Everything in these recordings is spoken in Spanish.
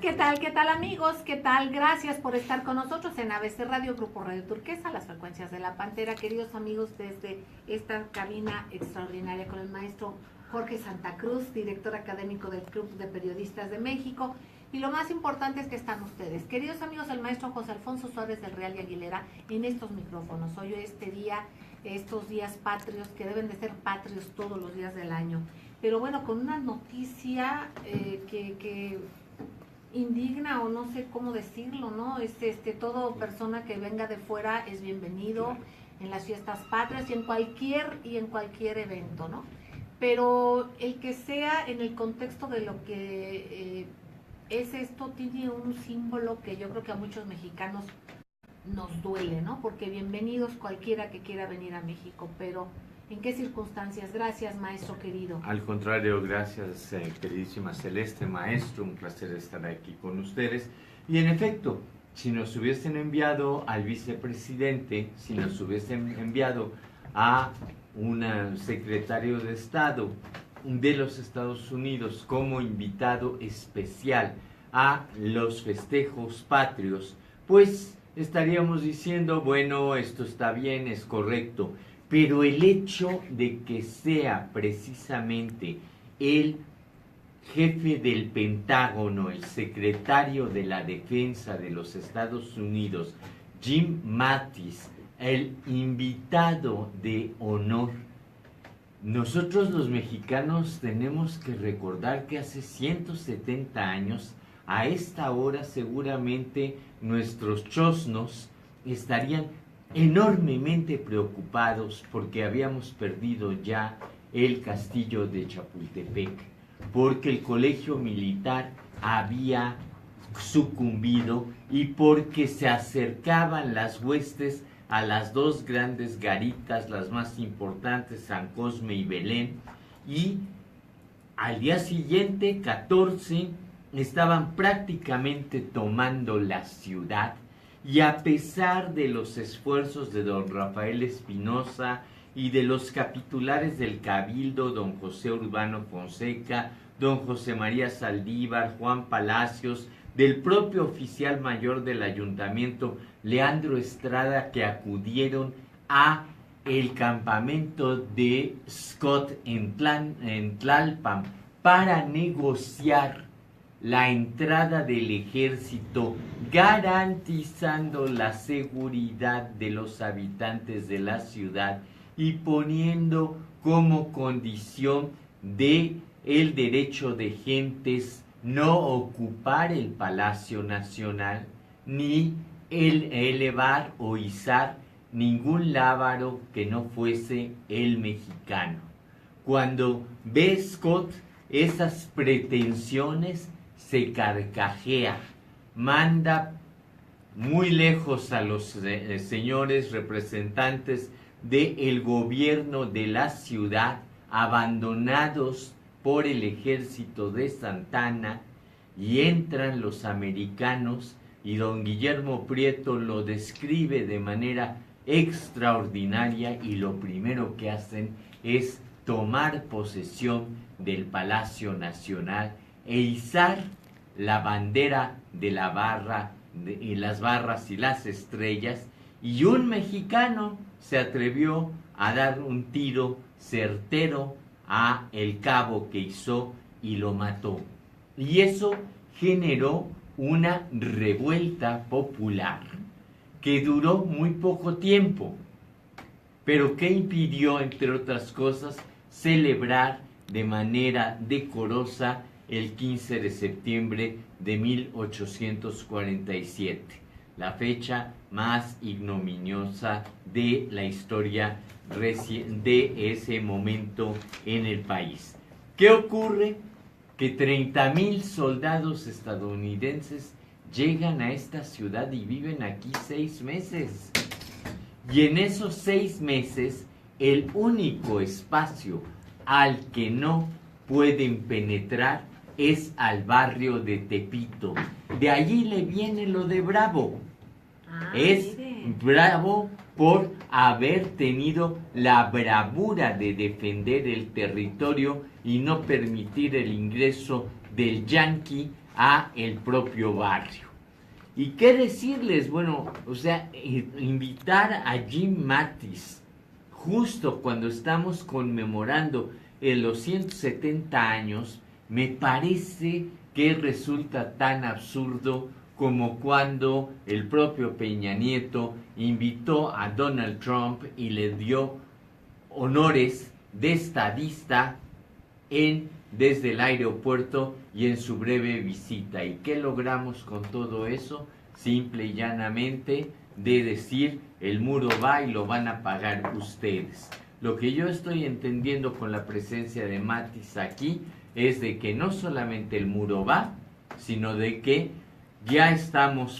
¿Qué tal amigos? ¿Qué tal? Gracias por estar con nosotros en ABC Radio, Grupo Radio Turquesa, las frecuencias de la Pantera. Queridos amigos, desde esta cabina extraordinaria con el maestro Jorge Santa Cruz, director académico del Club de Periodistas de México. Y lo más importante es que están ustedes. Queridos amigos, el maestro José Alfonso Suárez del Real y Aguilera en estos micrófonos. Hoy estos días patrios, que deben de ser patrios todos los días del año. Pero bueno, con una noticia que indigna, o no sé cómo decirlo, ¿no? Todo persona que venga de fuera es bienvenido en las fiestas patrias y en cualquier evento, ¿no? Pero el que sea en el contexto de lo que es esto, tiene un símbolo que yo creo que a muchos mexicanos nos duele, ¿no? Porque bienvenidos cualquiera que quiera venir a México, pero ¿en qué circunstancias? Gracias, maestro querido. Al contrario, gracias, queridísima Celeste, maestro, un placer estar aquí con ustedes. Y en efecto, si nos hubiesen enviado al vicepresidente, si nos hubiesen enviado a un secretario de Estado de los Estados Unidos como invitado especial a los festejos patrios, pues estaríamos diciendo, bueno, esto está bien, es correcto. Pero el hecho de que sea precisamente el jefe del Pentágono, el secretario de la Defensa de los Estados Unidos, Jim Mattis, el invitado de honor, nosotros los mexicanos tenemos que recordar que hace 170 años, a esta hora seguramente nuestros chosnos estarían enormemente preocupados porque habíamos perdido ya el castillo de Chapultepec, porque el colegio militar había sucumbido y porque se acercaban las huestes a las dos grandes garitas, las más importantes, San Cosme y Belén, y al día siguiente, 14, estaban prácticamente tomando la ciudad. Y a pesar de los esfuerzos de don Rafael Espinosa y de los capitulares del Cabildo, don José Urbano Fonseca, don José María Saldívar, Juan Palacios, del propio oficial mayor del ayuntamiento, Leandro Estrada, que acudieron a el campamento de Scott en Tlalpan para negociar la entrada del ejército, garantizando la seguridad de los habitantes de la ciudad y poniendo como condición de el derecho de gentes no ocupar el Palacio Nacional, ni el elevar o izar ningún lábaro que no fuese el mexicano. Cuando ve Scott esas pretensiones, se carcajea, manda muy lejos a los señores representantes del gobierno de la ciudad, abandonados por el ejército de Santana, y entran los americanos, y don Guillermo Prieto lo describe de manera extraordinaria, y lo primero que hacen es tomar posesión del Palacio Nacional e izar la bandera de la barra, y las barras y las estrellas, y un mexicano se atrevió a dar un tiro certero a el cabo que izó y lo mató. Y eso generó una revuelta popular que duró muy poco tiempo, pero que impidió, entre otras cosas, celebrar de manera decorosa el 15 de septiembre de 1847, la fecha más ignominiosa de la historia de ese momento en el país. ¿Qué ocurre? Que 30,000 soldados estadounidenses llegan a esta ciudad y viven aquí 6 meses. Y en esos 6 meses, el único espacio al que no pueden penetrar es al barrio de Tepito. De allí le viene lo de bravo. Es bravo por haber tenido la bravura de defender el territorio y no permitir el ingreso del yanqui a el propio barrio. ¿Y qué decirles? Bueno, o sea, invitar a Jim Mattis justo cuando estamos conmemorando los 170 años, me parece que resulta tan absurdo como cuando el propio Peña Nieto invitó a Donald Trump y le dio honores de estadista desde el aeropuerto y en su breve visita. ¿Y qué logramos con todo eso? Simple y llanamente de decir, el muro va y lo van a pagar ustedes. Lo que yo estoy entendiendo con la presencia de Mattis aquí es de que no solamente el muro va, sino de que ya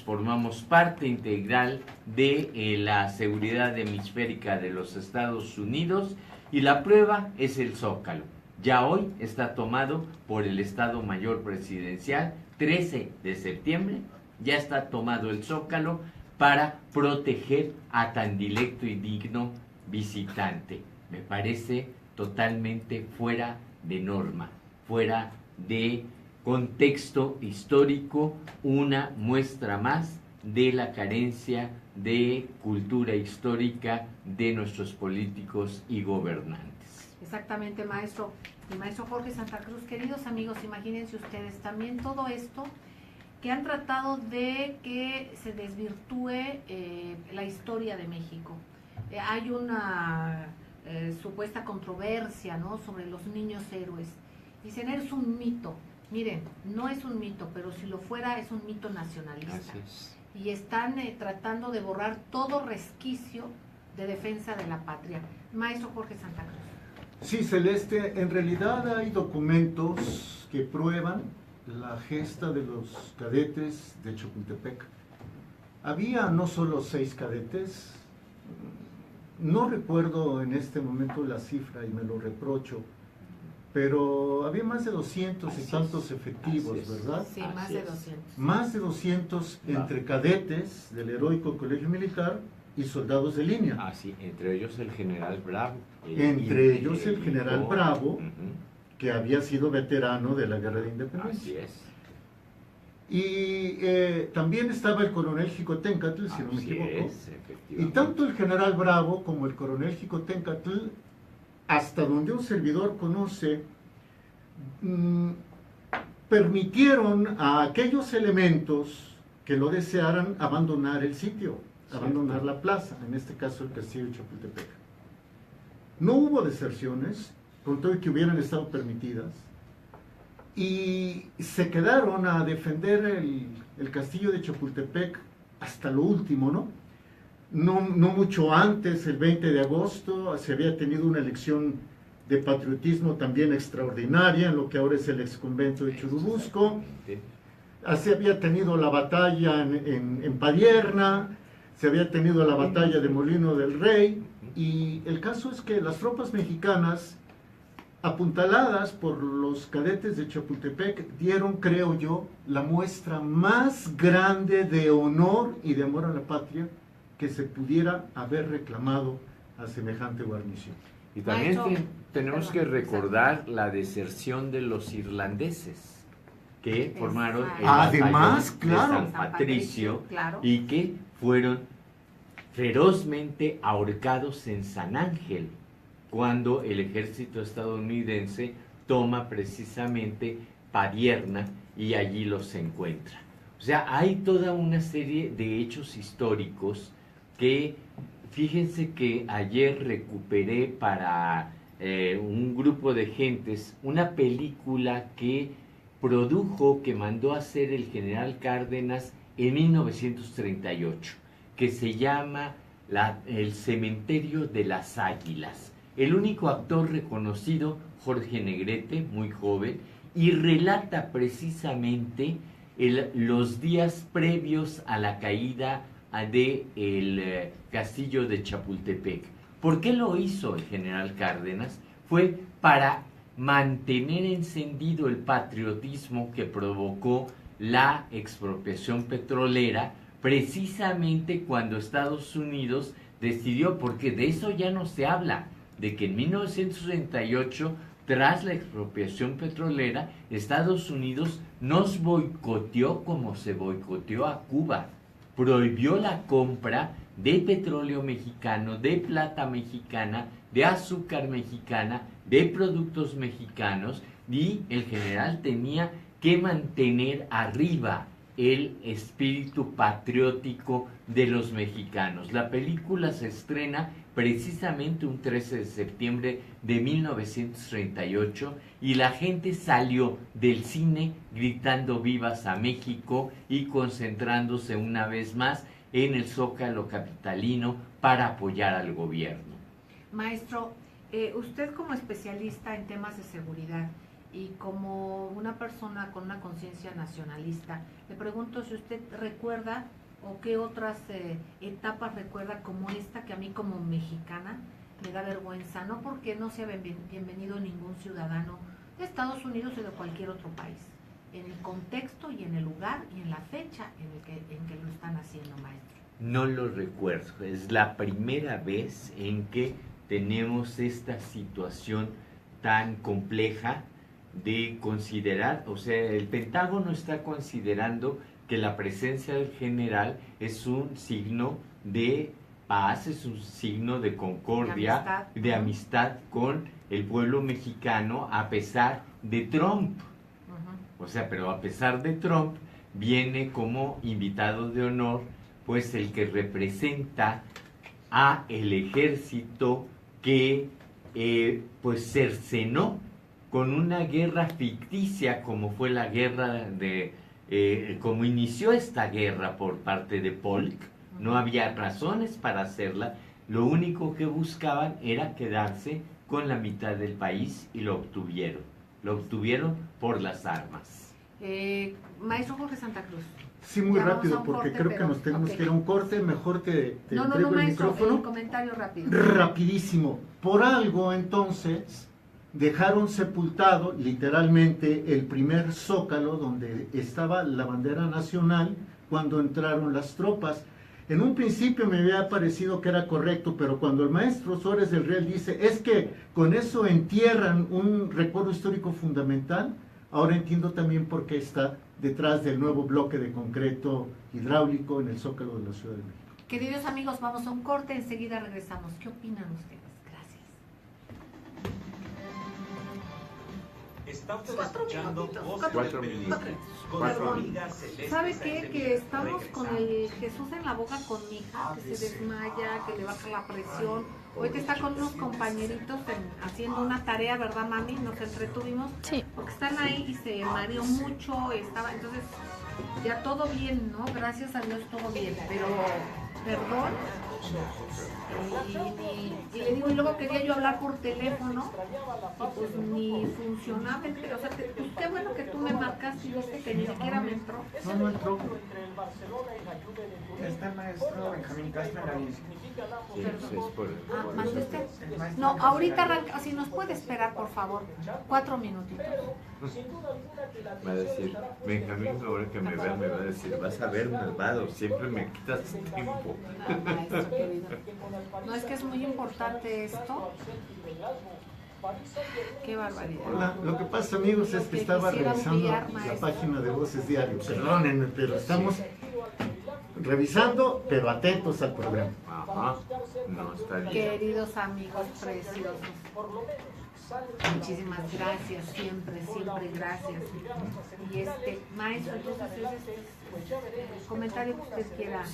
formamos parte integral de la seguridad hemisférica de los Estados Unidos, y la prueba es el Zócalo. Ya hoy está tomado por el Estado Mayor Presidencial, 13 de septiembre, ya está tomado el Zócalo para proteger a tan directo y digno visitante. Me parece totalmente fuera de norma, fuera de contexto histórico, una muestra más de la carencia de cultura histórica de nuestros políticos y gobernantes. Exactamente, maestro. Y maestro Jorge Santa Cruz, queridos amigos, imagínense ustedes también todo esto que han tratado de que se desvirtúe la historia de México. Hay una supuesta controversia, ¿no?, sobre los niños héroes. Dicen, es un mito. Miren, no es un mito, pero si lo fuera es un mito nacionalista. Así es. Y están tratando de borrar todo resquicio de defensa de la patria. Maestro Jorge Santa Cruz. Sí, Celeste, en realidad hay documentos que prueban la gesta de los cadetes de Chapultepec. Había no solo 6 cadetes, no recuerdo en este momento la cifra y me lo reprocho, pero había más de 200 y tantos efectivos, ¿verdad? Sí, más de 200. Más de 200 entre cadetes del heroico Colegio Militar y soldados de línea. Ah, sí, entre ellos el general Bravo. Entre ellos el general Bravo, que había sido veterano de la Guerra de Independencia. Así es. Y también estaba el coronel Xicoténcatl, si no me equivoco. Y Es, tanto el general Bravo como el coronel Xicoténcatl, hasta donde un servidor conoce, permitieron a aquellos elementos que lo desearan abandonar el sitio, abandonar la plaza, en este caso el castillo de Chapultepec. No hubo deserciones, con todo y que hubieran estado permitidas, y se quedaron a defender el castillo de Chapultepec hasta lo último, ¿no? No mucho antes, el 20 de agosto, se había tenido una elección de patriotismo también extraordinaria en lo que ahora es el exconvento de Churubusco. Se había tenido la batalla en Padierna, se había tenido la batalla de Molino del Rey, y el caso es que las tropas mexicanas, apuntaladas por los cadetes de Chapultepec, dieron, creo yo, la muestra más grande de honor y de amor a la patria que se pudiera haber reclamado a semejante guarnición. Y también Maestro, tenemos que recordar la deserción de los irlandeses que formaron el Además, batallón claro, de San Patricio, claro, y que fueron ferozmente ahorcados en San Ángel cuando el ejército estadounidense toma precisamente Padierna y allí los encuentra. O sea, hay toda una serie de hechos históricos que, fíjense que ayer recuperé para un grupo de gentes una película que produjo, que mandó a hacer el general Cárdenas en 1938, que se llama El cementerio de las águilas. El único actor reconocido, Jorge Negrete, muy joven, y relata precisamente los días previos a la caída del castillo de Chapultepec. ¿Por qué lo hizo el general Cárdenas? Fue para mantener encendido el patriotismo que provocó la expropiación petrolera, precisamente cuando Estados Unidos decidió, porque de eso ya no se habla, de que en 1938 tras la expropiación petrolera, Estados Unidos nos boicoteó como se boicoteó a Cuba. Prohibió la compra de petróleo mexicano, de plata mexicana, de azúcar mexicana, de productos mexicanos, y el general tenía que mantener arriba el espíritu patriótico de los mexicanos. La película se estrena precisamente un 13 de septiembre de 1938 y la gente salió del cine gritando vivas a México y concentrándose una vez más en el Zócalo capitalino para apoyar al gobierno. Maestro, usted como especialista en temas de seguridad y como una persona con una conciencia nacionalista, le pregunto si usted recuerda o qué otras etapas recuerda como esta que a mí como mexicana me da vergüenza, no porque no sea bienvenido ningún ciudadano de Estados Unidos o de cualquier otro país, en el contexto y en el lugar y en la fecha en que lo están haciendo, maestro. No lo recuerdo, es la primera vez en que tenemos esta situación tan compleja de considerar, o sea, el Pentágono está considerando que la presencia del general es un signo de paz, es un signo de concordia, de amistad con el pueblo mexicano a pesar de Trump. O sea, pero a pesar de Trump viene como invitado de honor pues el que representa a el ejército que pues cercenó con una guerra ficticia como fue la guerra de como inició esta guerra por parte de Polk. No había razones para hacerla, lo único que buscaban era quedarse con la mitad del país y lo obtuvieron por las armas. Maestro Jorge Santa Cruz. Sí, muy rápido, porque creo que nos tenemos que ir a un corte, mejor te entrego el maestro, micrófono. Un comentario rápido. Rapidísimo. Por algo, entonces, dejaron sepultado literalmente el primer zócalo donde estaba la bandera nacional cuando entraron las tropas. En un principio me había parecido que era correcto, pero cuando el maestro Suárez del Real dice, es que con eso entierran un recuerdo histórico fundamental, ahora entiendo también por qué está detrás del nuevo bloque de concreto hidráulico en el zócalo de la Ciudad de México. Queridos amigos, vamos a un corte, enseguida regresamos. ¿Qué opinan ustedes? Está usted escuchando Cuatro minutos. ¿Sabe qué? Que estamos con el Jesús en la boca con mi hija, que se desmaya, que le baja la presión. Ahorita está con unos compañeritos haciendo una tarea, ¿verdad, mami? Nos entretuvimos. Sí. Porque están ahí y se mareó mucho, entonces ya todo bien, ¿no? Gracias a Dios todo bien, pero perdón. Y le digo, y luego quería yo hablar por teléfono y pues ni funcionaba, o sea, pues qué bueno que tú me marcaste y viste que ni siquiera me entró. No entró. Está el maestro Benjamín Castro en la línea. Sí, pues es por ¿Mandó usted? No, ahorita arranca, si nos puede esperar, por favor, 4 minutitos. Va a decir, Benjamín, ahora que me vea, me va a decir, vas a ver, malvado, siempre me quitas tiempo. Maestro querido. No, es que es muy importante esto. Qué barbaridad. Hola, lo que pasa, amigos, es que estaba revisando la página de Voces Diario. Perdónenme, pero estamos revisando, pero atentos al programa. Ajá, no, está bien. Queridos amigos preciosos, muchísimas gracias, siempre gracias. Y maestro, entonces ese es el comentario que usted quiera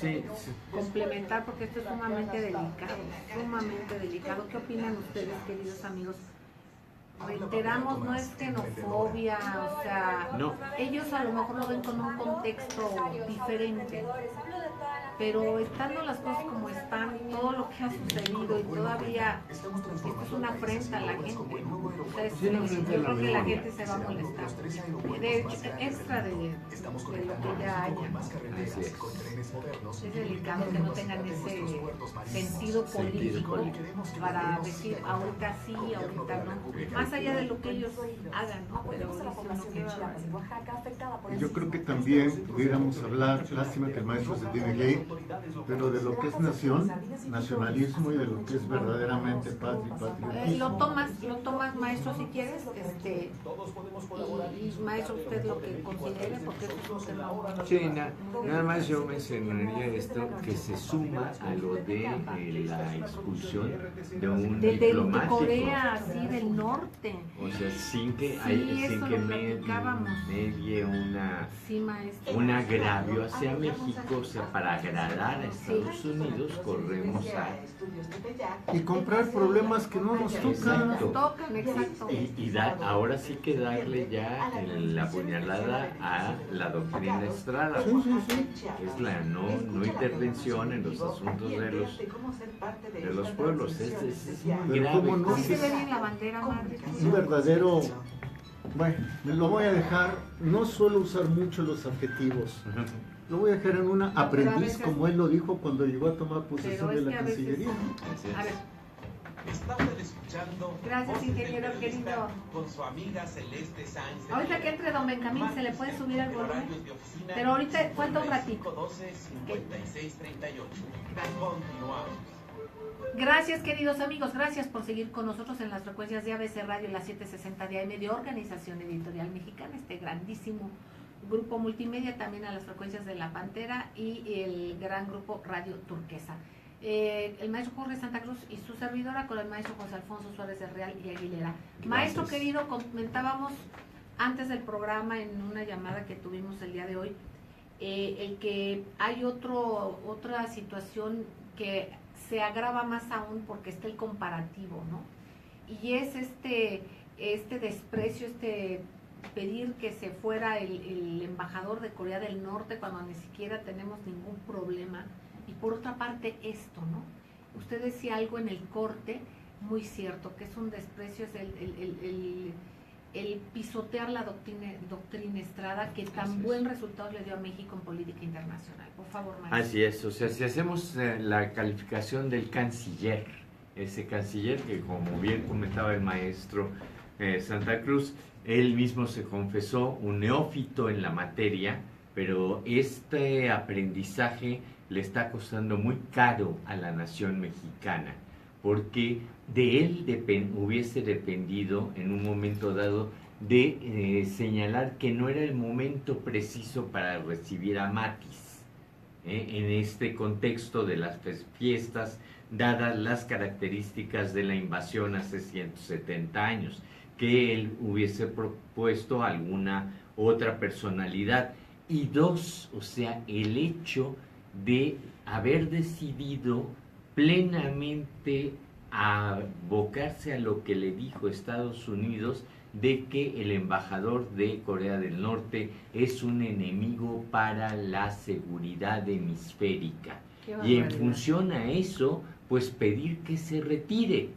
complementar, porque esto es sumamente delicado. ¿Qué opinan ustedes, queridos amigos? Reiteramos, no es xenofobia, o sea, no. Ellos a lo mejor lo ven con un contexto diferente, pero estando las cosas como están, todo lo que ha sucedido y todavía esto es una afrenta a la gente, ¿no? Entonces, yo creo que la gente se va a molestar, de hecho, extra de lo que ya haya. Es delicado que no tengan ese sentido político para decir ahorita sí, ahorita no, más allá de lo que ellos hagan, ¿no? Pero yo creo que también pudiéramos hablar, lástima que el maestro se tiene que ir, pero de lo que es nación, nacionalismo y de lo que es verdaderamente patria y patriotismo. Lo tomas, maestro, si quieres, y maestro, usted lo que considere, porque eso es un tema muy- Sí, nada más yo mencionaría esto que se suma a lo de la expulsión de un de diplomático. Corea, así del norte. O sea, sin que, Sí, eso lo medie platicábamos. un Sí, maestro. agravio hacia México, o sea, para agradar a Estados Unidos, corremos a... Y comprar problemas que no nos tocan. Exacto. Tocan, exacto. Y ahora sí que darle ya la puñalada a la doctrina Estrada. Sí, sí, sí. Es la no intervención en los asuntos de los pueblos. Es muy Pero grave. ¿cómo no? Así se ve bien la bandera, madre. Un verdadero... Bueno, me lo voy a dejar, no suelo usar mucho los adjetivos. Lo voy a dejar en una Pero a aprendiz, veces- como él lo dijo cuando llegó a tomar posesión Pero de es la que a veces... Cancillería. Así es. A ver, Está usted escuchando Gracias, Voces del ingeniero Periodista querido. con su amiga Celeste Sáenz. ahorita que entre don Benjamín, ¿se le puede subir el volumen? Pero ahorita falta un ratito. 5512-5638. Continuamos. Gracias, queridos amigos, gracias por seguir con nosotros en las frecuencias de ABC Radio, las 760 de AM de Organización Editorial Mexicana, este grandísimo grupo multimedia, también a las frecuencias de La Pantera y el gran grupo Radio Turquesa. El maestro Jorge Santa Cruz y su servidora con el maestro José Alfonso Suárez de Real y Aguilera. Maestro querido, comentábamos antes del programa en una llamada que tuvimos el día de hoy, el que hay otra situación que se agrava más aún porque está el comparativo, ¿no? Y es este desprecio, pedir que se fuera el embajador de Corea del Norte cuando ni siquiera tenemos ningún problema. Y por otra parte esto, ¿no? Usted decía algo en el corte, muy cierto, que es un desprecio, es el pisotear la doctrina Estrada, que tan buen resultado le dio a México en política internacional. Por favor, maestro. Así es, o sea, si hacemos la calificación del canciller, ese canciller que, como bien comentaba el maestro Santa Cruz, él mismo se confesó un neófito en la materia, pero este aprendizaje le está costando muy caro a la nación mexicana, porque de él hubiese dependido en un momento dado de señalar que no era el momento preciso para recibir a Matis, en este contexto de las fiestas, dadas las características de la invasión hace 170 años, que él hubiese propuesto alguna otra personalidad. Y dos, o sea, el hecho de haber decidido plenamente abocarse a lo que le dijo Estados Unidos de que el embajador de Corea del Norte es un enemigo para la seguridad hemisférica. Y en función a eso, pues pedir que se retire.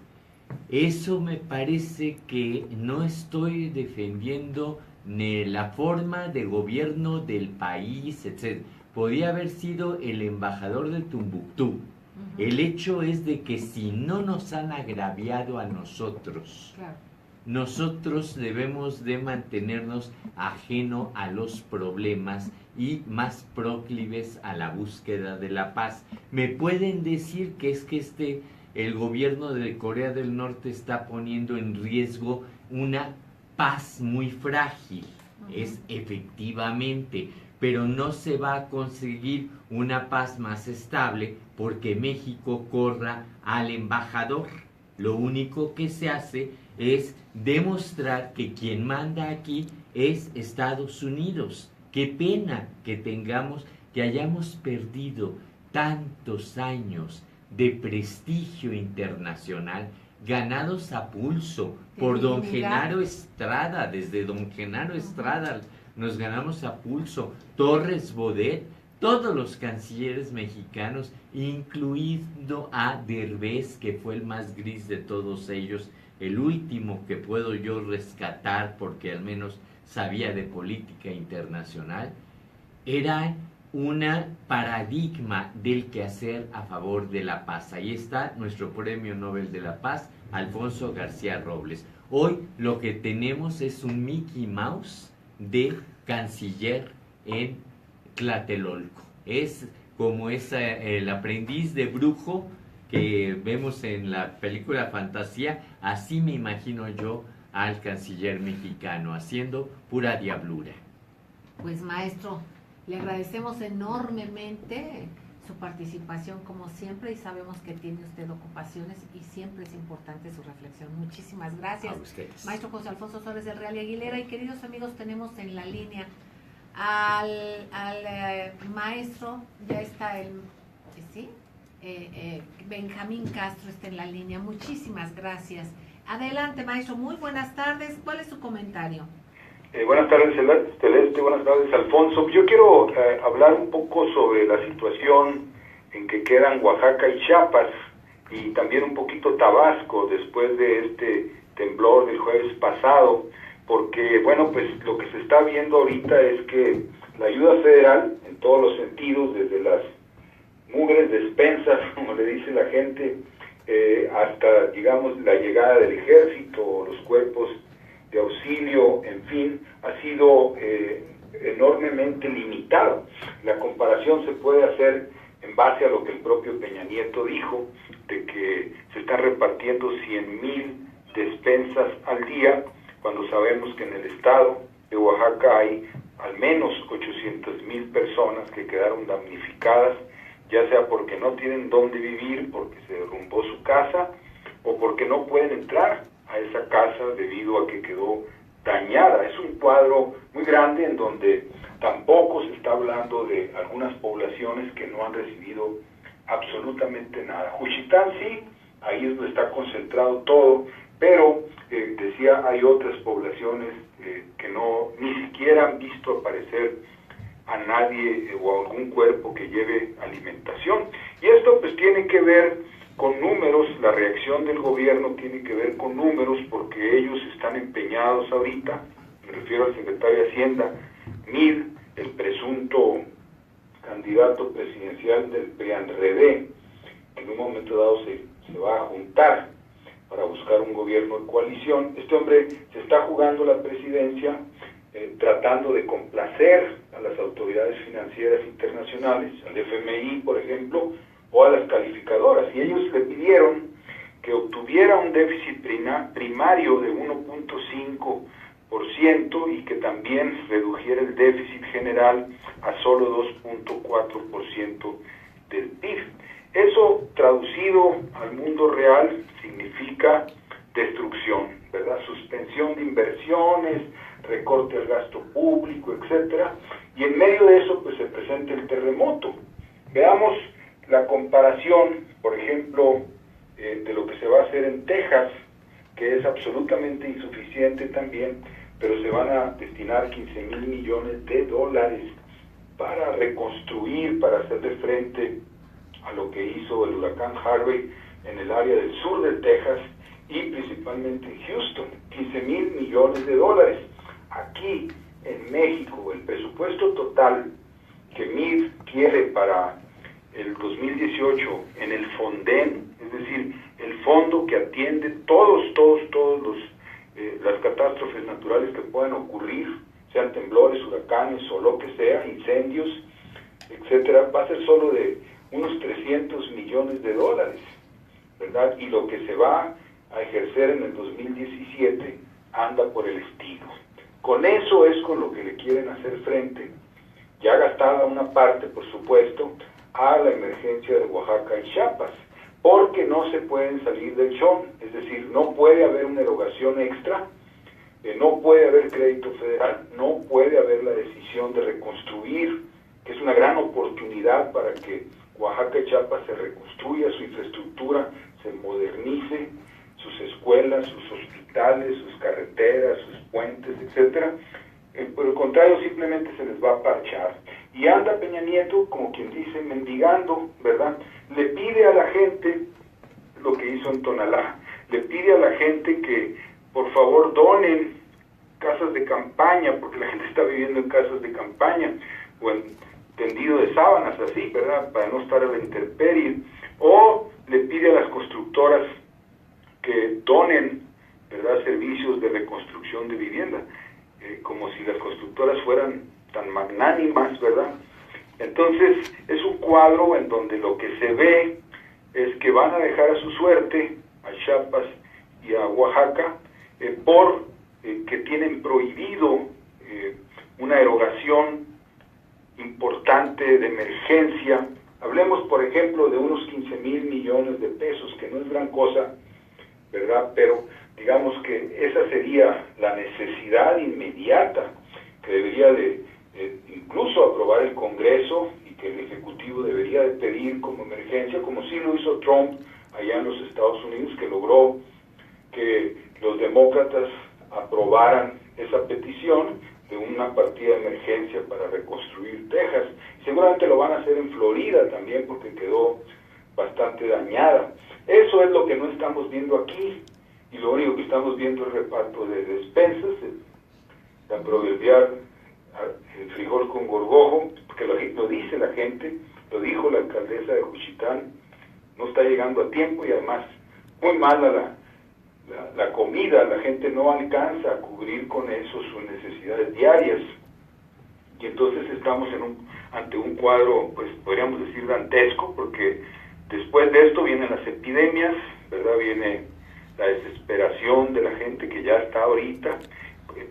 Eso me parece que no estoy defendiendo ni la forma de gobierno del país, etc. Podía haber sido el embajador de Tumbuctú. El hecho es de que si no nos han agraviado a nosotros, Claro. nosotros debemos de mantenernos ajeno a los problemas y más proclives a la búsqueda de la paz. Me pueden decir que es que el gobierno de Corea del Norte está poniendo en riesgo una paz muy frágil. Es efectivamente, pero no se va a conseguir una paz más estable porque México corra al embajador. Lo único que se hace es demostrar que quien manda aquí es Estados Unidos. Qué pena que hayamos perdido tantos años de prestigio internacional ganados a pulso por don Genaro Estrada. Desde don Genaro Estrada nos ganamos a pulso. Torres Bodet, todos los cancilleres mexicanos, incluido a Derbez, que fue el más gris de todos ellos, el último que puedo yo rescatar porque al menos sabía de política internacional, era una paradigma del quehacer a favor de la paz. Ahí está nuestro Premio Nobel de la Paz, Alfonso García Robles. Hoy lo que tenemos es un Mickey Mouse de canciller en Tlatelolco. Es como el aprendiz de brujo que vemos en la película Fantasía. Así me imagino yo al canciller mexicano, haciendo pura diablura. Pues maestro, le agradecemos enormemente su participación como siempre y sabemos que tiene usted ocupaciones y siempre es importante su reflexión. Muchísimas gracias. A ustedes. Maestro José Alfonso Suárez del Real y Aguilera. Y queridos amigos, tenemos en la línea al maestro, ya está Benjamín Castro está en la línea. Muchísimas gracias. Adelante, maestro, muy buenas tardes. ¿Cuál es su comentario? Buenas tardes, Celeste, buenas tardes, Alfonso. Yo quiero hablar un poco sobre la situación en que quedan Oaxaca y Chiapas, y también un poquito Tabasco, después de este temblor del jueves pasado, porque, bueno, pues lo que se está viendo ahorita es que la ayuda federal, en todos los sentidos, desde las mugres despensas, como le dice la gente, hasta, digamos, la llegada del ejército, los cuerpos de auxilio, en fin, ha sido enormemente limitado. La comparación se puede hacer en base a lo que el propio Peña Nieto dijo, de que se están repartiendo 100,000 despensas al día, cuando sabemos que en el estado de Oaxaca hay al menos 800,000 personas que quedaron damnificadas, ya sea porque no tienen dónde vivir, porque se derrumbó su casa, o porque no pueden entrar a esa casa debido a que quedó dañada. Es un cuadro muy grande en donde tampoco se está hablando de algunas poblaciones que no han recibido absolutamente nada. Juchitán sí, ahí es donde está concentrado todo, pero decía, hay otras poblaciones que no ni siquiera han visto aparecer a nadie o a algún cuerpo que lleve alimentación. Y esto pues tiene que ver con números. La reacción del gobierno tiene que ver con números, porque ellos están empeñados ahorita, me refiero al secretario de Hacienda, Mid, el presunto candidato presidencial del PRI-PAN-RD, en un momento dado se va a juntar para buscar un gobierno de coalición. Este hombre se está jugando la presidencia tratando de complacer a las autoridades financieras internacionales, al FMI, por ejemplo, o a las calificadoras, y ellos le pidieron que obtuviera un déficit primario de 1.5% y que también redujera el déficit general a solo 2.4% del PIB. Eso, traducido al mundo real, significa destrucción, ¿verdad? Suspensión de inversiones, recorte al gasto público, etcétera, y en medio de eso pues se presenta el terremoto. Veamos la comparación, por ejemplo, de lo que se va a hacer en Texas, que es absolutamente insuficiente también, pero se van a destinar 15,000 millones de dólares para reconstruir, para hacerle frente a lo que hizo el huracán Harvey en el área del sur de Texas y principalmente en Houston. 15,000 millones de dólares. Aquí en México, el presupuesto total que MID quiere para el 2018 en el FONDEN, es decir, el fondo que atiende todos las catástrofes naturales que puedan ocurrir, sean temblores, huracanes o lo que sea, incendios, etcétera, va a ser solo de unos 300 millones de dólares, ¿verdad? Y lo que se va a ejercer en el 2017 anda por el estilo. Con eso es con lo que le quieren hacer frente, ya gastada una parte, por supuesto, a la emergencia de Oaxaca y Chiapas, porque no se pueden salir del chón, es decir, no puede haber una erogación extra, no puede haber crédito federal, no puede haber la decisión de reconstruir, que es una gran oportunidad para que Oaxaca y Chiapas se reconstruya su infraestructura, se modernice, sus escuelas, sus hospitales, sus carreteras, sus puentes, etcétera. Por el contrario, simplemente se les va a parchar. Y anda Peña Nieto, como quien dice, mendigando, ¿verdad? Le pide a la gente lo que hizo en Tonalá, le pide a la gente que por favor donen casas de campaña, porque la gente está viviendo en casas de campaña, o en tendido de sábanas, así, ¿verdad? Para no estar a la intemperie. O le pide a las constructoras que donen, ¿verdad?, servicios de reconstrucción de vivienda, como si las constructoras fueran tan magnánimas, ¿verdad? Entonces es un cuadro en donde lo que se ve es que van a dejar a su suerte a Chiapas y a Oaxaca por que tienen prohibido una erogación importante de emergencia. Hablemos, por ejemplo, de unos 15,000 millones de pesos, que no es gran cosa, ¿verdad? Pero digamos que esa sería la necesidad inmediata que debería de incluso aprobar el Congreso y que el Ejecutivo debería de pedir como emergencia, como sí lo hizo Trump allá en los Estados Unidos, que logró que los demócratas aprobaran esa petición de una partida de emergencia para reconstruir Texas. Seguramente lo van a hacer en Florida también porque quedó bastante dañada. Eso es lo que no estamos viendo aquí, y lo único que estamos viendo es reparto de despensas, la proverbial el frijol con gorgojo, porque lo dice la gente, lo dijo la alcaldesa de Juchitán, no está llegando a tiempo y además muy mala la comida, la gente no alcanza a cubrir con eso sus necesidades diarias, y entonces estamos ante un cuadro, pues podríamos decir dantesco, porque después de esto vienen las epidemias, ¿verdad? Viene la desesperación de la gente que ya está ahorita,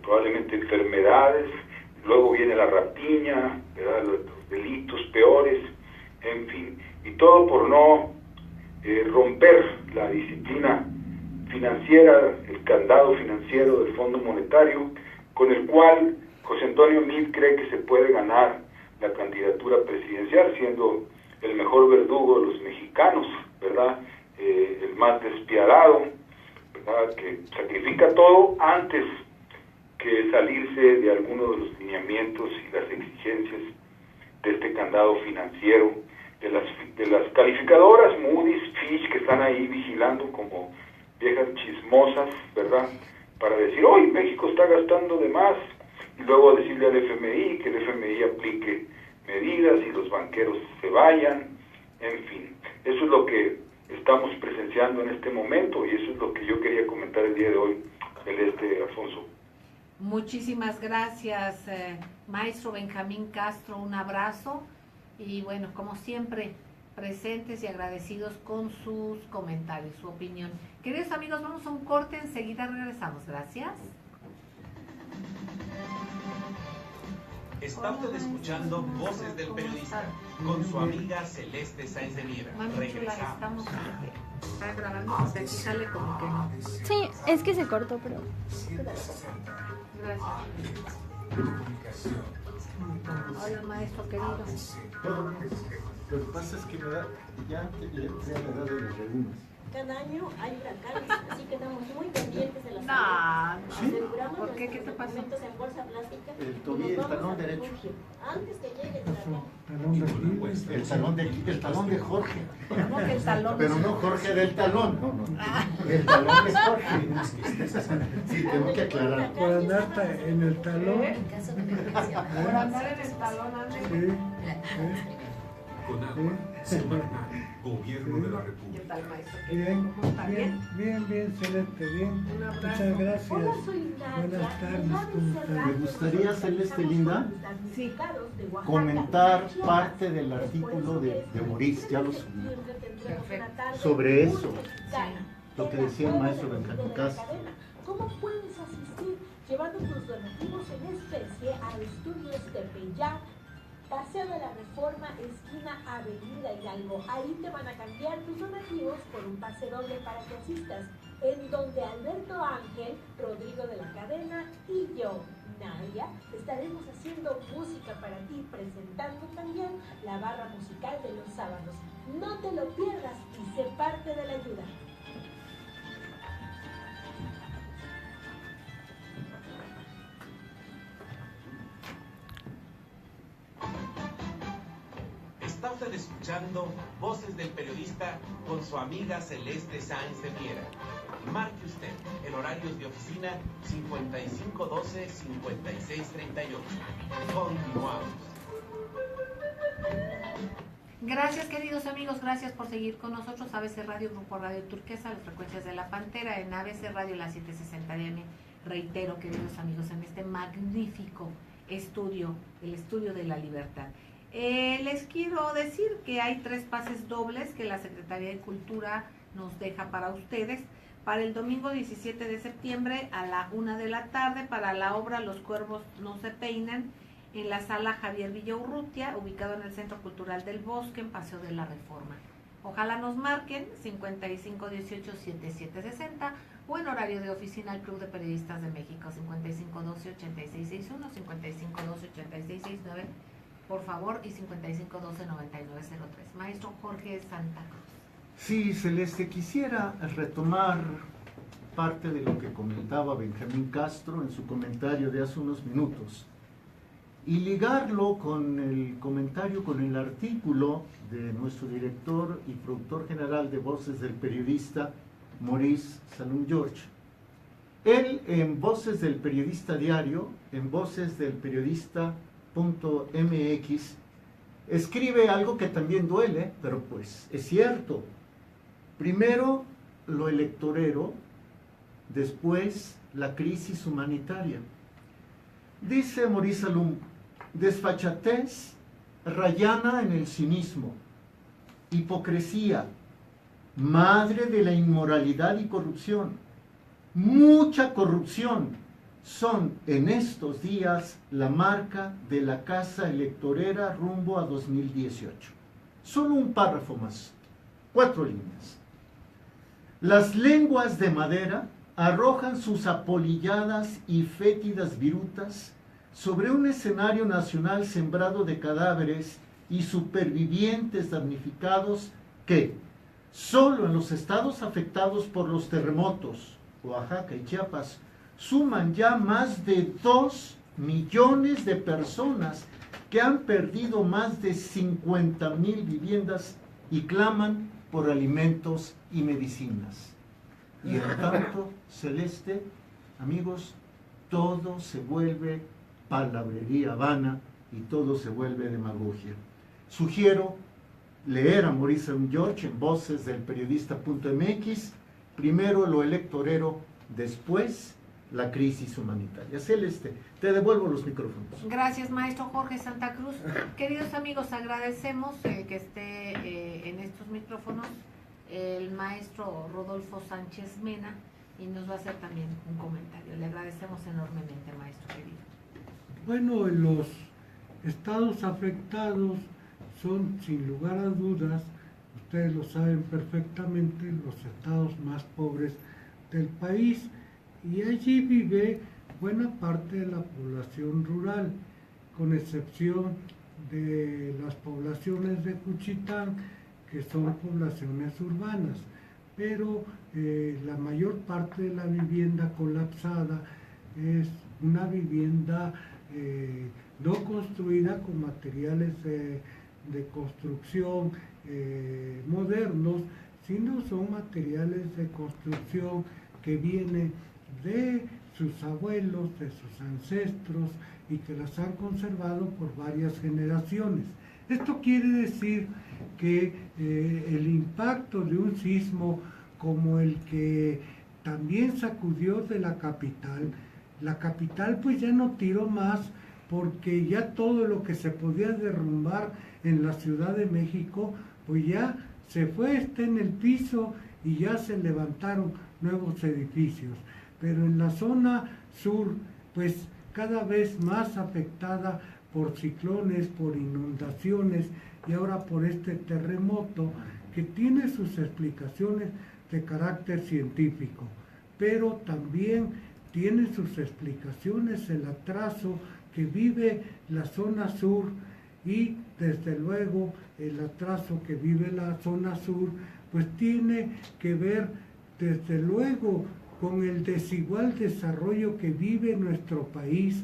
probablemente enfermedades, luego viene la rapiña, ¿verdad? Los delitos peores, en fin, y todo por no romper la disciplina financiera, el candado financiero del Fondo Monetario, con el cual José Antonio Meade cree que se puede ganar la candidatura presidencial, siendo el mejor verdugo de los mexicanos, ¿verdad? El más despiadado, ¿verdad? Que sacrifica todo antes que salirse de alguno de los lineamientos y las exigencias de este candado financiero, de las calificadoras Moody's, Fitch, que están ahí vigilando como viejas chismosas, ¿verdad? Para decir, hoy México está gastando de más, y luego decirle al FMI que el FMI aplique medidas y los banqueros se vayan, en fin. Eso es lo que estamos presenciando en este momento, y eso es lo que yo quería comentar el día de hoy, Alfonso. Muchísimas gracias, maestro Benjamín Castro, un abrazo, y bueno, como siempre, presentes y agradecidos con sus comentarios, su opinión. Queridos amigos, vamos a un corte, enseguida regresamos. Gracias. Está usted escuchando Voces del Periodista con su amiga Celeste Sáenz de Miera. Regresamos. Está grabando, porque aquí sale como que no. Sí, es que se cortó, pero... Gracias. Hola, maestro querido. Lo que pasa es que me da, ya me da de las lagunas. Cada año hay huracanes, así que estamos muy pendientes de las ¿Sí? ¿Por qué? ¿Qué te pasó? En bolsa plástica, El tobillo, el talón derecho. antes que llegue el huracán. El talón de Jorge. ¿Cómo que el talón? Pero no Jorge del talón. No. El talón de Jorge. Sí, tengo que aclarar. Por andar en el talón. Por andar en el talón, Andrés. Con agua, Semarnat, Gobierno de la ¿Qué República. tal, maestro? Bien, ¿Cómo está? ¿Bien? bien, Celeste, bien. Un abrazo. Muchas gracias. Hola, soy Nadia. Buenas tardes, ¿cómo están? Me gustaría, Celeste Linda, Sí. comentar parte del artículo de Maurice, ya lo subí, Perfecto. sobre eso, lo que decía el maestro Benjamín Castro. ¿Cómo puedes asistir llevando tus donativos en especie a estudios Tepeyac, Paseo de la Reforma, esquina Avenida Hidalgo? Ahí te van a cambiar tus donativos por un pase doble para que asistas, en donde Alberto Ángel, Rodrigo de la Cadena y yo, Nadia, estaremos haciendo música para ti, presentando también la barra musical de los sábados. No te lo pierdas y sé parte de la ayuda. Está usted escuchando Voces del Periodista con su amiga Celeste Sáenz de Miera. Marque usted en horarios de oficina 5512-5638. Continuamos. Gracias, queridos amigos, gracias por seguir con nosotros. ABC Radio, Grupo Radio Turquesa, las frecuencias de la Pantera, en ABC Radio, la 760 AM. Reitero, queridos amigos, en este magnífico estudio, el estudio de la libertad. Les quiero decir que hay 3 pases dobles que la Secretaría de Cultura nos deja para ustedes. Para el domingo 17 de septiembre a la 1 de la tarde para la obra Los Cuervos no se peinan en la sala Javier Villaurrutia, ubicado en el Centro Cultural del Bosque, en Paseo de la Reforma. Ojalá nos marquen 5518-7760 o en horario de oficina al Club de Periodistas de México 5512-8661, 5512-8669, por favor, y 5512-9903. Maestro Jorge Santa Cruz. Sí, Celeste, quisiera retomar parte de lo que comentaba Benjamín Castro en su comentario de hace unos minutos y ligarlo con el comentario, con el artículo de nuestro director y productor general de Voces del Periodista, Maurice Salum-George. Él, en Voces del Periodista Diario, en vocesdelperiodista.mx, escribe algo que también duele, pero pues es cierto. Primero lo electorero, después la crisis humanitaria. Dice Maurice Salum, desfachatez rayana en el cinismo, hipocresía, madre de la inmoralidad y corrupción, mucha corrupción, son en estos días la marca de la casa electorera rumbo a 2018. Solo un párrafo más, 4 líneas. Las lenguas de madera arrojan sus apolilladas y fétidas virutas sobre un escenario nacional sembrado de cadáveres y supervivientes damnificados que, solo en los estados afectados por los terremotos, Oaxaca y Chiapas, suman ya más de 2 millones de personas que han perdido más de 50,000 viviendas y claman por alimentos y medicinas. Y en tanto, Celeste, amigos, todo se vuelve palabrería vana y todo se vuelve demagogia. Sugiero leer a Maurice Salum-George en vocesdelperiodista.mx, primero lo electorero, después la crisis humanitaria. Celeste, te devuelvo los micrófonos. Gracias, maestro Jorge Santa Cruz. Queridos amigos, agradecemos que esté en estos micrófonos el maestro Rodolfo Sánchez Mena y nos va a hacer también un comentario. Le agradecemos enormemente, maestro querido. Bueno, los estados afectados son, sin lugar a dudas, ustedes lo saben perfectamente, los estados más pobres del país, y allí vive buena parte de la población rural, con excepción de las poblaciones de Juchitán, que son poblaciones urbanas, pero la mayor parte de la vivienda colapsada es una vivienda no construida con materiales de construcción modernos, sino son materiales de construcción que vienen de sus abuelos, de sus ancestros y que las han conservado por varias generaciones. Esto quiere decir que el impacto de un sismo como el que también sacudió de la capital pues ya no tiró más, porque ya todo lo que se podía derrumbar en la Ciudad de México pues ya se fue, está en el piso y ya se levantaron nuevos edificios. Pero en la zona sur pues cada vez más afectada por ciclones, por inundaciones y ahora por este terremoto que tiene sus explicaciones de carácter científico, pero también tiene sus explicaciones el atraso que vive la zona sur y desde luego el atraso que vive la zona sur pues tiene que ver desde luego con el desigual desarrollo que vive nuestro país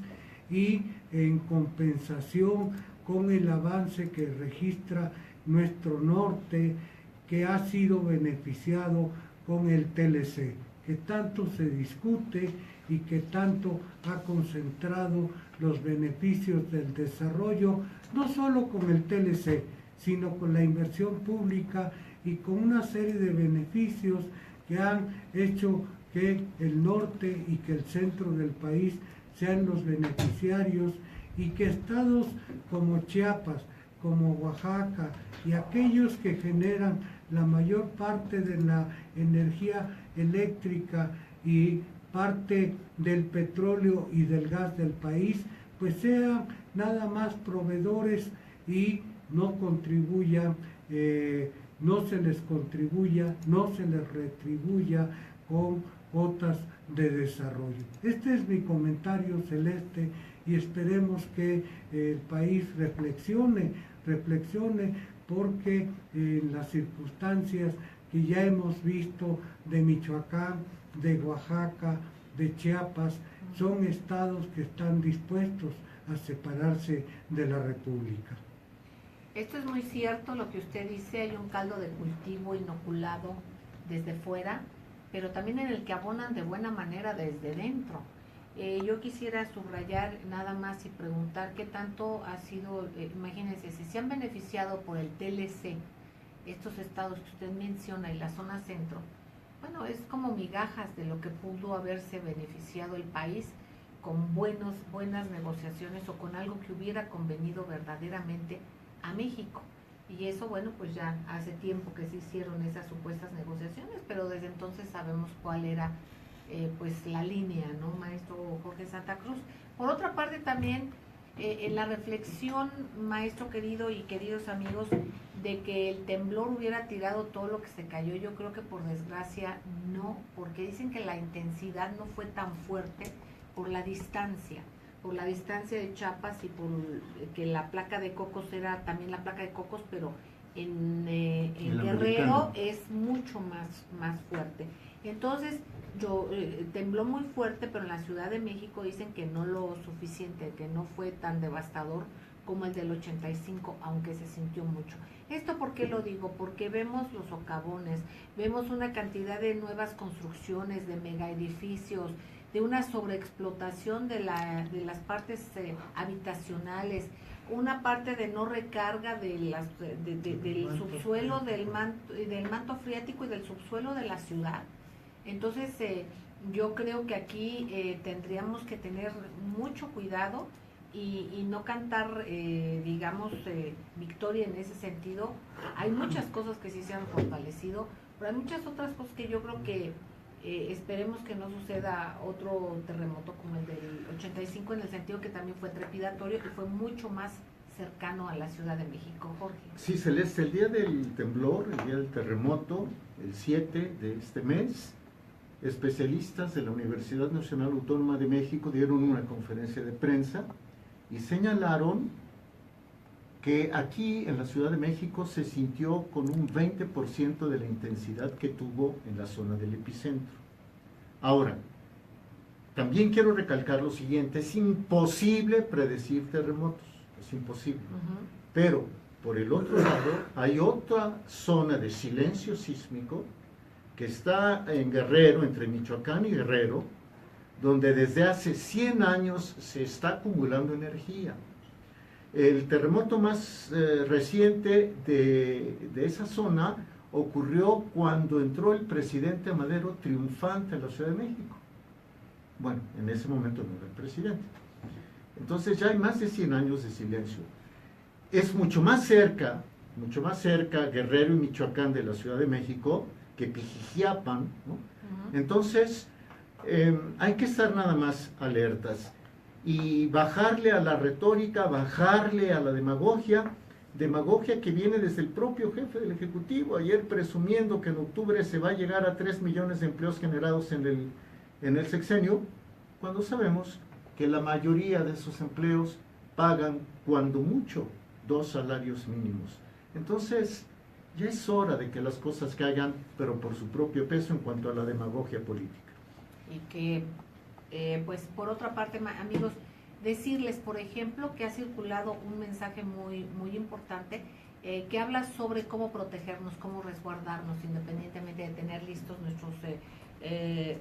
y en compensación con el avance que registra nuestro norte, que ha sido beneficiado con el TLC, que tanto se discute y que tanto ha concentrado los beneficios del desarrollo, no solo con el TLC, sino con la inversión pública y con una serie de beneficios que han hecho que el norte y que el centro del país sean los beneficiarios y que estados como Chiapas, como Oaxaca y aquellos que generan la mayor parte de la energía eléctrica y parte del petróleo y del gas del país, pues sean nada más proveedores y no contribuyan, no se les contribuya, no se les retribuya con cuotas de desarrollo. Este es mi comentario, Celeste, y esperemos que el país reflexione porque en las circunstancias que ya hemos visto de Michoacán, de Oaxaca, de Chiapas, son estados que están dispuestos a separarse de la República. Esto es muy cierto lo que usted dice, hay un caldo de cultivo inoculado desde fuera, pero también en el que abonan de buena manera desde dentro. Yo quisiera subrayar nada más y preguntar qué tanto ha sido, imagínense, si se han beneficiado por el TLC, estos estados que usted menciona y la zona centro, bueno, es como migajas de lo que pudo haberse beneficiado el país con buenas negociaciones o con algo que hubiera convenido verdaderamente a México. Y eso, bueno, pues ya hace tiempo que se hicieron esas supuestas negociaciones, pero desde entonces sabemos cuál era pues la línea, ¿no, maestro Jorge Santa Cruz? Por otra parte también, en la reflexión, maestro querido y queridos amigos, de que el temblor hubiera tirado todo lo que se cayó, yo creo que por desgracia no, porque dicen que la intensidad no fue tan fuerte por la distancia de Chiapas y por que la placa de Cocos era también la placa de Cocos, pero en Guerrero es mucho más fuerte. Entonces, tembló muy fuerte, pero en la Ciudad de México dicen que no lo suficiente, que no fue tan devastador como el del 85, aunque se sintió mucho. ¿Esto por qué lo digo? Porque vemos los socavones, vemos una cantidad de nuevas construcciones, de megaedificios, de una sobreexplotación de las partes habitacionales, una parte de no recarga del subsuelo, del manto freático y del subsuelo de la ciudad. Entonces, yo creo que aquí tendríamos que tener mucho cuidado y no cantar, digamos, victoria en ese sentido. Hay muchas cosas que sí se han fortalecido, pero hay muchas otras cosas que yo creo que esperemos que no suceda otro terremoto como el del 85, en el sentido que también fue trepidatorio y fue mucho más cercano a la Ciudad de México. Jorge. Sí, Celeste, el día del temblor, el día del terremoto, el 7 de este mes, especialistas de la Universidad Nacional Autónoma de México dieron una conferencia de prensa y señalaron que aquí en la Ciudad de México se sintió con un 20% de la intensidad que tuvo en la zona del epicentro. Ahora, también quiero recalcar lo siguiente: es imposible predecir terremotos, es imposible. Pero, por el otro lado, hay otra zona de silencio sísmico que está en Guerrero, entre Michoacán y Guerrero, donde desde hace 100 años se está acumulando energía. El terremoto más reciente de esa zona ocurrió cuando entró el presidente Madero triunfante a la Ciudad de México. Bueno, en ese momento no era el presidente. Entonces ya hay más de 100 años de silencio. Es mucho más cerca Guerrero y Michoacán de la Ciudad de México que Pijijiapan, ¿no? Entonces, hay que estar nada más alertas y bajarle a la retórica, bajarle a la demagogia que viene desde el propio jefe del Ejecutivo, ayer presumiendo que en octubre se va a llegar a 3 millones de empleos generados en el sexenio, cuando sabemos que la mayoría de esos empleos pagan, cuando mucho, 2 salarios mínimos. Entonces, ya es hora de que las cosas caigan, pero por su propio peso en cuanto a la demagogia política. Y que, pues por otra parte, amigos, decirles, por ejemplo, que ha circulado un mensaje muy importante que habla sobre cómo protegernos, cómo resguardarnos, independientemente de tener listos nuestros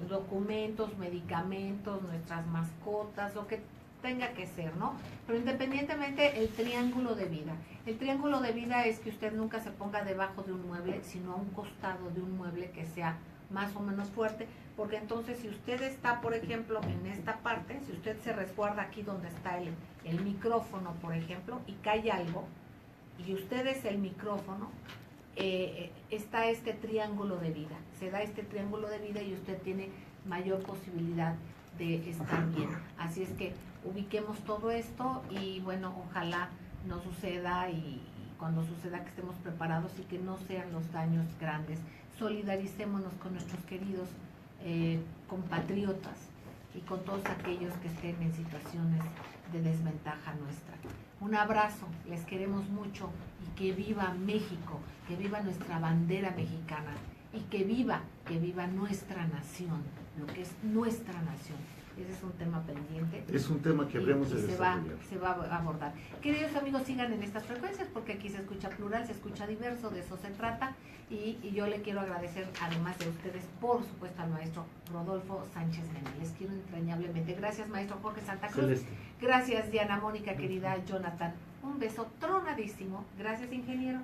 documentos, medicamentos, nuestras mascotas, lo que tenga que ser, ¿no? Pero independientemente, el triángulo de vida. El triángulo de vida es que usted nunca se ponga debajo de un mueble, sino a un costado de un mueble que sea más o menos fuerte, porque entonces si usted está, por ejemplo, en esta parte, si usted se resguarda aquí donde está el micrófono, por ejemplo, y cae algo, y ustedes el micrófono, está este triángulo de vida, se da este triángulo de vida y usted tiene mayor posibilidad de estar bien. Así es que ubiquemos todo esto y bueno, ojalá no suceda y cuando suceda que estemos preparados y que no sean los daños grandes. Solidaricémonos con nuestros queridos compatriotas y con todos aquellos que estén en situaciones de desventaja nuestra. Un abrazo, les queremos mucho y que viva México, que viva nuestra bandera mexicana y que viva nuestra nación, lo que es nuestra nación. Ese es un tema pendiente. Es un tema que habremos de desarrollar. Se va a abordar. Queridos amigos, sigan en estas frecuencias porque aquí se escucha plural, se escucha diverso, de eso se trata. Y yo le quiero agradecer, además de ustedes, por supuesto, al maestro Rodolfo Sánchez Mena. Les quiero entrañablemente. Gracias, maestro Jorge Santa Cruz. Celeste. Gracias, Diana Mónica, querida Jonathan. Un beso tronadísimo. Gracias, ingeniero.